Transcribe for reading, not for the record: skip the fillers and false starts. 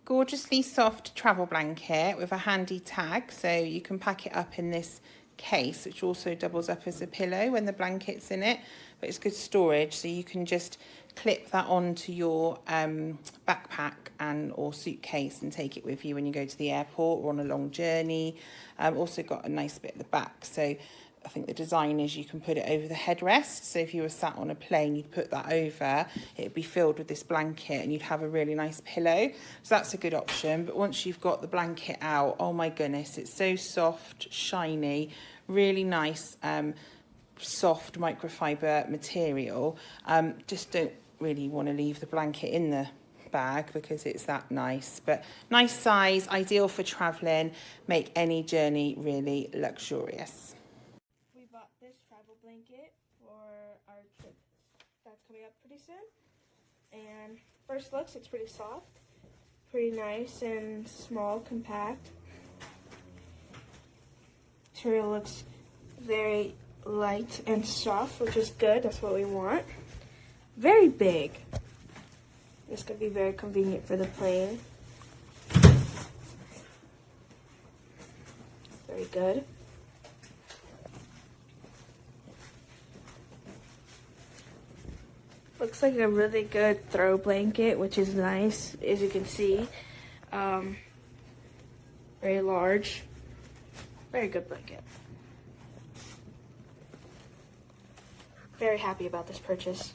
gorgeously soft travel blanket with a handy tag, so you can pack it up in this case, which also doubles up as a pillow when the blanket's in it, but it's good storage, so you can just clip that onto your backpack and or suitcase and take it with you when you go to the airport or on a long journey. Also got a nice bit at the back, so I think the design is you can put it over the headrest, so if you were sat on a plane you'd put that over, it'd be filled with this blanket and you'd have a really nice pillow, so that's a good option. But once you've got the blanket out, oh my goodness, it's so soft, shiny, really nice, soft microfiber material. Just don't really want to leave the blanket in the bag because it's that nice, but nice size, ideal for traveling, make any journey really luxurious. We bought this travel blanket for our trip that's coming up pretty soon, and first looks, it's pretty soft, pretty nice and small, compact. Material looks very light and soft, which is good, that's what we want. Very big. This could be very convenient for the plane. Very good. Looks like a really good throw blanket, which is nice, as you can see. Very large. Very good blanket. Very happy about this purchase.